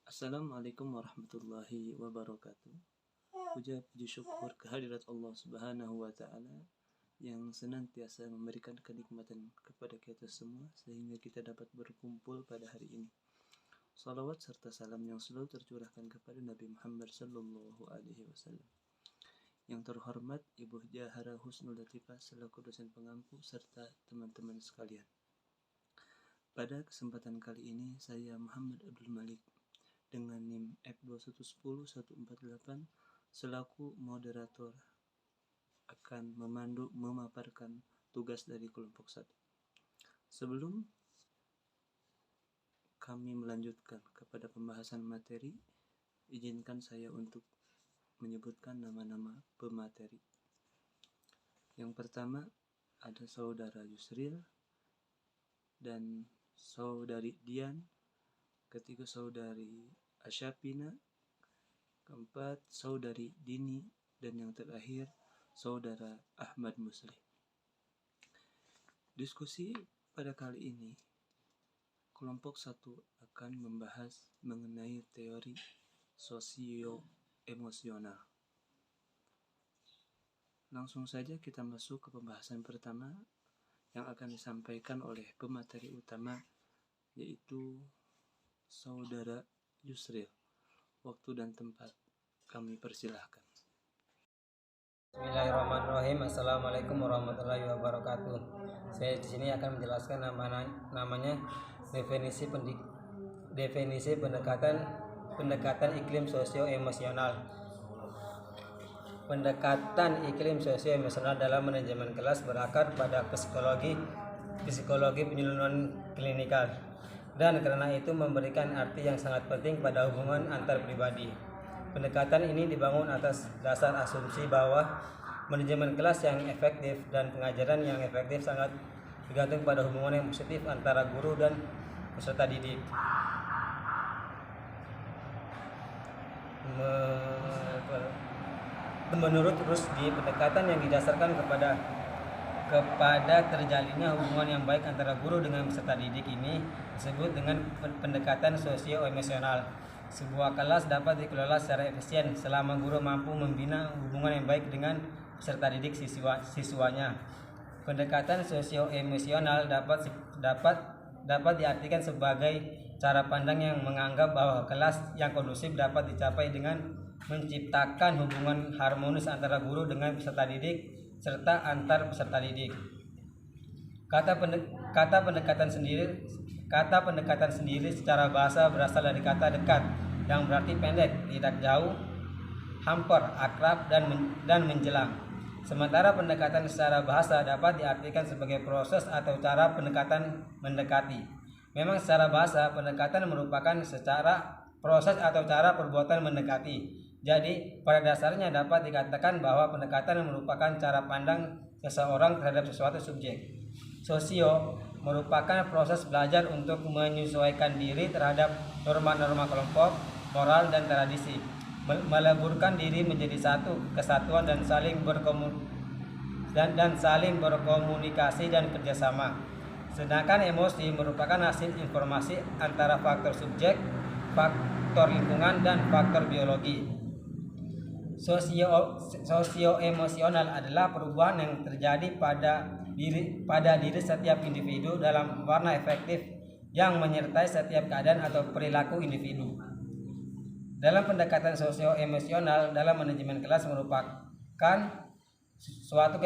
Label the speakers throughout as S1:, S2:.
S1: Assalamualaikum warahmatullahi wabarakatuh. Puja puji syukur kehadirat Allah Subhanahu wa taala yang senantiasa memberikan kenikmatan kepada kita semua sehingga kita dapat berkumpul pada hari ini. Salawat serta salam yang selalu tercurahkan kepada Nabi Muhammad sallallahu alaihi wasallam. Yang terhormat Ibu Jahara Husnul Latifah selaku dosen pengampu serta teman-teman sekalian. Pada kesempatan kali ini saya Muhammad Abdul Malik dengan NIM F2110148 selaku moderator akan memaparkan tugas dari kelompok 1. Sebelum kami melanjutkan kepada pembahasan materi, izinkan saya untuk menyebutkan nama-nama pemateri. Yang pertama ada Saudara Yusril dan Saudari Dian, ketiga Saudari Asyapina, keempat Saudari Dini, dan yang terakhir Saudara Ahmad Muslim. Diskusi pada kali ini kelompok 1 akan membahas mengenai teori sosio-emosional. Langsung saja kita masuk ke pembahasan pertama yang akan disampaikan oleh pemateri utama, yaitu Saudara Yusril. Waktu dan tempat kami persilahkan.
S2: Bismillahirrahmanirrahim. Assalamualaikum warahmatullahi wabarakatuh. Saya di sini akan menjelaskan namanya definisi pendekatan iklim sosio-emosional. Pendekatan iklim sosio-emosional dalam manajemen kelas berakar pada psikologi penyuluhan klinikal, dan karena itu memberikan arti yang sangat penting pada hubungan antar pribadi. Pendekatan ini dibangun atas dasar asumsi bahwa manajemen kelas yang efektif dan pengajaran yang efektif sangat bergantung pada hubungan yang positif antara guru dan peserta didik. Menurut Rushdie, pendekatan yang didasarkan kepada terjalinnya hubungan yang baik antara guru dengan peserta didik ini disebut dengan pendekatan sosio-emosional. Sebuah kelas dapat dikelola secara efisien selama guru mampu membina hubungan yang baik dengan peserta didik siswanya. Pendekatan sosio-emosional dapat diartikan sebagai cara pandang yang menganggap bahwa kelas yang kondusif dapat dicapai dengan menciptakan hubungan harmonis antara guru dengan peserta didik serta antar peserta didik. Kata pendekatan sendiri secara bahasa berasal dari kata dekat yang berarti pendek, tidak jauh, hampir, akrab, dan menjelang. Sementara pendekatan secara bahasa dapat diartikan sebagai proses atau cara pendekatan mendekati. Memang secara bahasa pendekatan merupakan secara proses atau cara perbuatan mendekati. Jadi pada dasarnya dapat dikatakan bahwa pendekatan merupakan cara pandang seseorang terhadap sesuatu subjek. Sosio merupakan proses belajar untuk menyesuaikan diri terhadap norma-norma kelompok, moral, dan tradisi, meleburkan diri menjadi satu kesatuan dan saling berkomunikasi dan kerjasama. Sedangkan emosi merupakan hasil informasi antara faktor subjek, faktor lingkungan, dan faktor biologi. Sosio-emosional adalah perubahan yang terjadi pada diri setiap individu dalam warna efektif yang menyertai setiap keadaan atau perilaku individu. Dalam pendekatan sosio-emosional dalam manajemen kelas merupakan suatu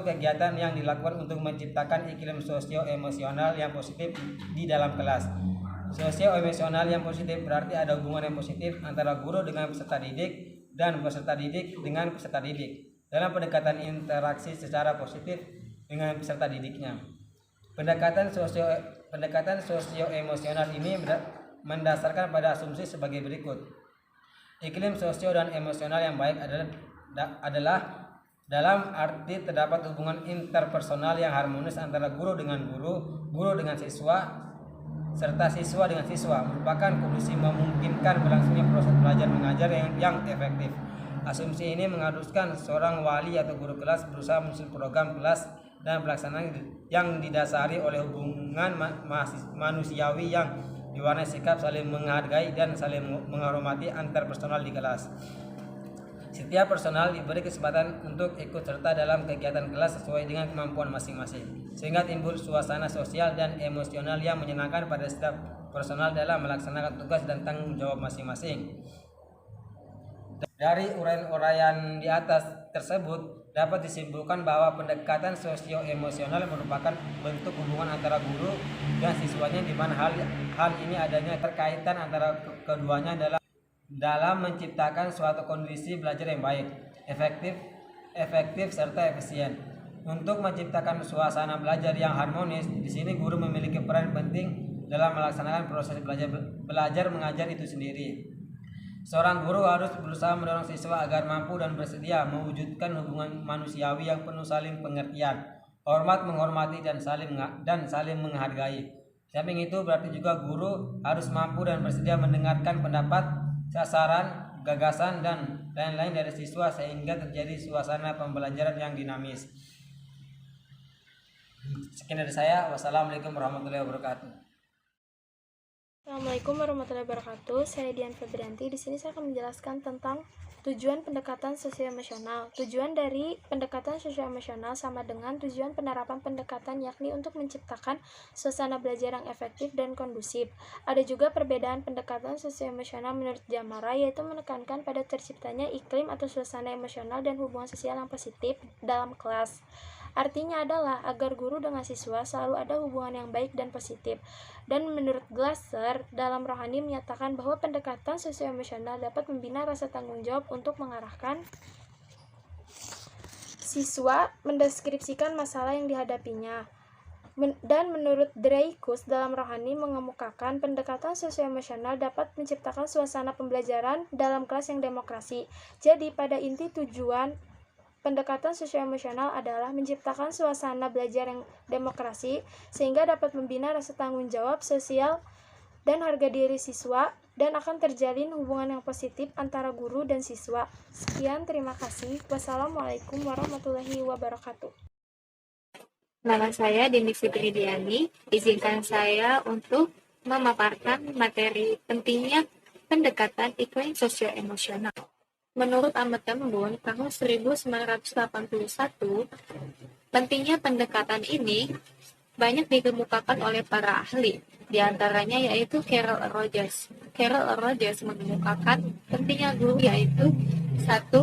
S2: kegiatan yang dilakukan untuk menciptakan iklim sosio-emosional yang positif di dalam kelas. Sosio-emosional yang positif berarti ada hubungan yang positif antara guru dengan peserta didik dan peserta didik dengan peserta didik dalam pendekatan interaksi secara positif dengan peserta didiknya. Pendekatan sosio-emosional ini mendasarkan pada asumsi sebagai berikut. Iklim sosio dan emosional yang baik adalah dalam arti terdapat hubungan interpersonal yang harmonis antara guru dengan guru dengan siswa, serta siswa dengan siswa, merupakan kondisi memungkinkan berlangsungnya proses belajar mengajar yang efektif. Asumsi ini mengharuskan seorang wali atau guru kelas berusaha menyusun program kelas dan pelaksanaan yang didasari oleh hubungan manusiawi yang diwarnai sikap saling menghargai dan saling menghormati antar personal di kelas. Setiap personal diberi kesempatan untuk ikut serta dalam kegiatan kelas sesuai dengan kemampuan masing-masing, sehingga timbul suasana sosial dan emosional yang menyenangkan pada setiap personal dalam melaksanakan tugas dan tanggung jawab masing-masing. Dari uraian-uraian di atas tersebut dapat disimpulkan bahwa pendekatan sosio-emosional merupakan bentuk hubungan antara guru dan siswanya, di mana hal ini adanya terkaitan antara keduanya dalam menciptakan suatu kondisi belajar yang baik, efektif serta efisien. Untuk menciptakan suasana belajar yang harmonis, di sini guru memiliki peran penting dalam melaksanakan proses belajar mengajar itu sendiri. Seorang guru harus berusaha mendorong siswa agar mampu dan bersedia mewujudkan hubungan manusiawi yang penuh saling pengertian, menghormati dan saling menghargai. Samping itu berarti juga guru harus mampu dan bersedia mendengarkan pendapat, sasaran, gagasan dan lain-lain dari siswa sehingga terjadi suasana pembelajaran yang dinamis. Sekian dari saya. Wassalamualaikum warahmatullahi wabarakatuh.
S3: Assalamualaikum warahmatullahi wabarakatuh. Saya Dian Febrianti. Di sini saya akan menjelaskan tentang tujuan pendekatan sosio-emosional. Tujuan dari pendekatan sosio-emosional sama dengan tujuan penerapan pendekatan, yakni untuk menciptakan suasana belajar yang efektif dan kondusif. Ada juga perbedaan pendekatan sosio-emosional menurut Jamara, yaitu menekankan pada terciptanya iklim atau suasana emosional dan hubungan sosial yang positif dalam kelas. Artinya adalah agar guru dengan siswa selalu ada hubungan yang baik dan positif. Dan menurut Glasser, dalam Rohani menyatakan bahwa pendekatan sosio-emosional dapat membina rasa tanggung jawab untuk mengarahkan siswa mendeskripsikan masalah yang dihadapinya. Dan menurut Dreykus, dalam Rohani mengemukakan pendekatan sosio-emosional dapat menciptakan suasana pembelajaran dalam kelas yang demokrasi. Jadi pada inti tujuan pendekatan sosio-emosional adalah menciptakan suasana belajar yang demokrasi sehingga dapat membina rasa tanggung jawab sosial dan harga diri siswa dan akan terjalin hubungan yang positif antara guru dan siswa. Sekian, terima kasih. Wassalamualaikum warahmatullahi wabarakatuh.
S4: Nama saya Dini Fitridiani. Izinkan saya untuk memaparkan materi pentingnya pendekatan iklim sosio-emosional. Menurut Ahmad Tambun, tahun 1981, pentingnya pendekatan ini banyak dikemukakan oleh para ahli, di antaranya yaitu Carol Rogers. Carol Rogers mengemukakan pentingnya guru yaitu 1.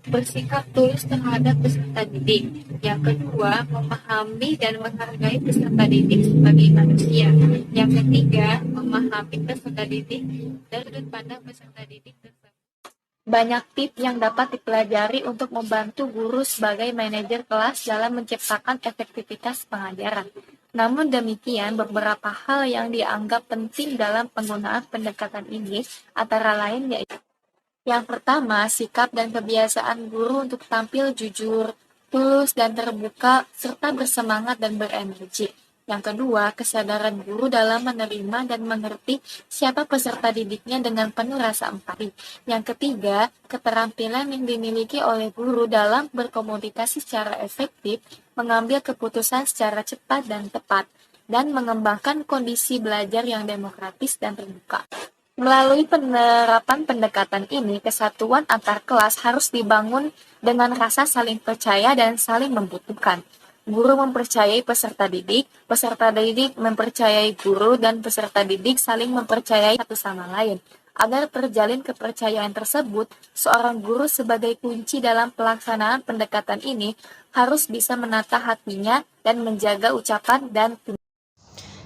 S4: Bersikap tulus terhadap peserta didik. Yang kedua, memahami dan menghargai peserta didik sebagai manusia. Yang ketiga, memahami peserta didik dan sudut pandang peserta didik tersebut. Banyak tips yang dapat dipelajari untuk membantu guru sebagai manajer kelas dalam menciptakan efektivitas pengajaran. Namun demikian, beberapa hal yang dianggap penting dalam penggunaan pendekatan ini antara lain yaitu: yang pertama, sikap dan kebiasaan guru untuk tampil jujur, tulus dan terbuka, serta bersemangat dan berenergi. Yang kedua, kesadaran guru dalam menerima dan mengerti siapa peserta didiknya dengan penuh rasa empati. Yang ketiga, keterampilan yang dimiliki oleh guru dalam berkomunikasi secara efektif, mengambil keputusan secara cepat dan tepat, dan mengembangkan kondisi belajar yang demokratis dan terbuka. Melalui penerapan pendekatan ini, kesatuan antar kelas harus dibangun dengan rasa saling percaya dan saling membutuhkan. Guru mempercayai peserta didik mempercayai guru, dan peserta didik saling mempercayai satu sama lain. Agar terjalin kepercayaan tersebut, seorang guru sebagai kunci dalam pelaksanaan pendekatan ini harus bisa menata hatinya dan menjaga ucapan dan tindakan.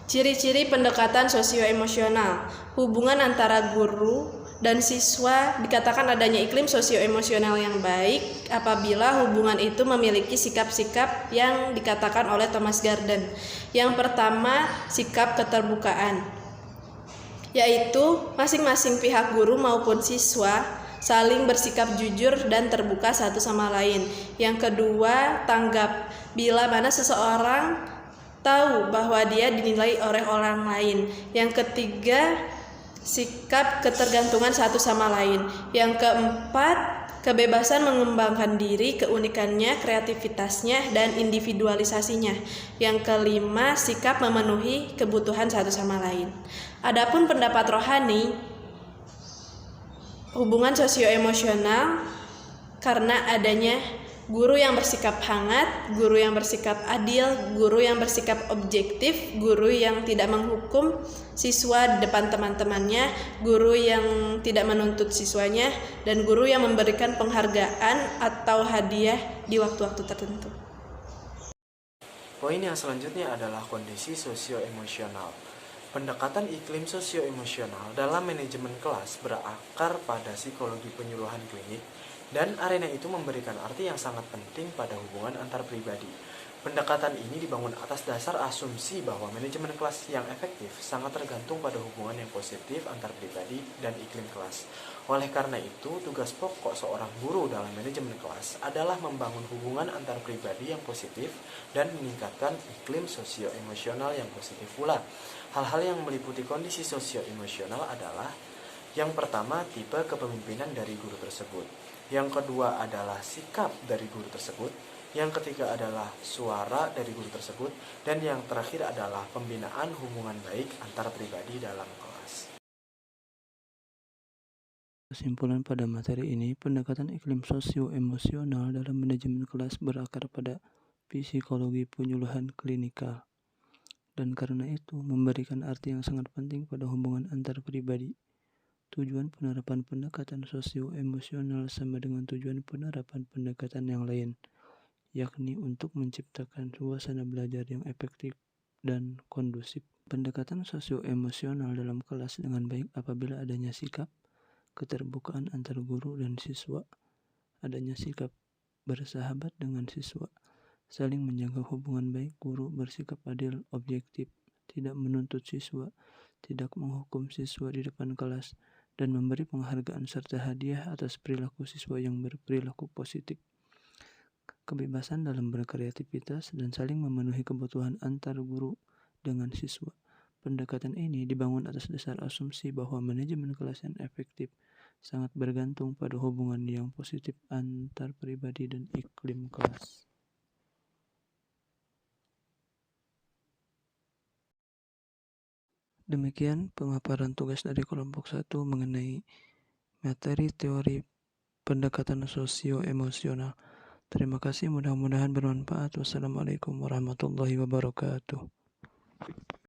S5: Ciri-ciri pendekatan sosio-emosional. Hubungan antara guru dan siswa dikatakan adanya iklim sosio-emosional yang baik apabila hubungan itu memiliki sikap-sikap yang dikatakan oleh Thomas Garden. Yang pertama, sikap keterbukaan, yaitu masing-masing pihak guru maupun siswa saling bersikap jujur dan terbuka satu sama lain. Yang kedua, tanggap, bila mana seseorang tahu bahwa dia dinilai oleh orang lain. Yang ketiga, sikap ketergantungan satu sama lain. Yang keempat, kebebasan mengembangkan diri, keunikannya, kreativitasnya, dan individualisasinya. Yang kelima, sikap memenuhi kebutuhan satu sama lain. Adapun pendapat rohani, hubungan sosioemosional karena adanya guru yang bersikap hangat, guru yang bersikap adil, guru yang bersikap objektif, guru yang tidak menghukum siswa di depan teman-temannya, guru yang tidak menuntut siswanya, dan guru yang memberikan penghargaan atau hadiah di waktu-waktu tertentu.
S6: Poin yang selanjutnya adalah kondisi sosioemosional. Pendekatan iklim sosioemosional dalam manajemen kelas berakar pada psikologi penyuluhan klinik, dan arena itu memberikan arti yang sangat penting pada hubungan antar pribadi. Pendekatan ini dibangun atas dasar asumsi bahwa manajemen kelas yang efektif sangat tergantung pada hubungan yang positif antar pribadi dan iklim kelas. Oleh karena itu, tugas pokok seorang guru dalam manajemen kelas adalah membangun hubungan antar pribadi yang positif dan meningkatkan iklim sosioemosional yang positif pula. Hal-hal yang meliputi kondisi sosioemosional adalah: yang pertama, tipe kepemimpinan dari guru tersebut. Yang kedua adalah sikap dari guru tersebut. Yang ketiga adalah suara dari guru tersebut. Dan yang terakhir adalah pembinaan hubungan baik antar pribadi dalam kelas.
S1: Kesimpulan pada materi ini, pendekatan iklim sosio-emosional dalam manajemen kelas berakar pada psikologi penyuluhan klinikal, dan karena itu memberikan arti yang sangat penting pada hubungan antar pribadi. Tujuan penerapan pendekatan sosio-emosional sama dengan tujuan penerapan pendekatan yang lain, yakni untuk menciptakan suasana belajar yang efektif dan kondusif. Pendekatan sosio-emosional dalam kelas dengan baik apabila adanya sikap keterbukaan antar guru dan siswa, adanya sikap bersahabat dengan siswa, saling menjaga hubungan baik, guru bersikap adil, objektif, tidak menuntut siswa, tidak menghukum siswa di depan kelas, dan memberi penghargaan serta hadiah atas perilaku siswa yang berperilaku positif. Kebebasan dalam berkreativitas dan saling memenuhi kebutuhan antar guru dengan siswa. Pendekatan ini dibangun atas dasar asumsi bahwa manajemen kelas yang efektif sangat bergantung pada hubungan yang positif antar pribadi dan iklim kelas. Demikian pemaparan tugas dari kelompok 1 mengenai materi teori pendekatan sosio-emosional. Terima kasih, mudah-mudahan bermanfaat. Wassalamualaikum warahmatullahi wabarakatuh.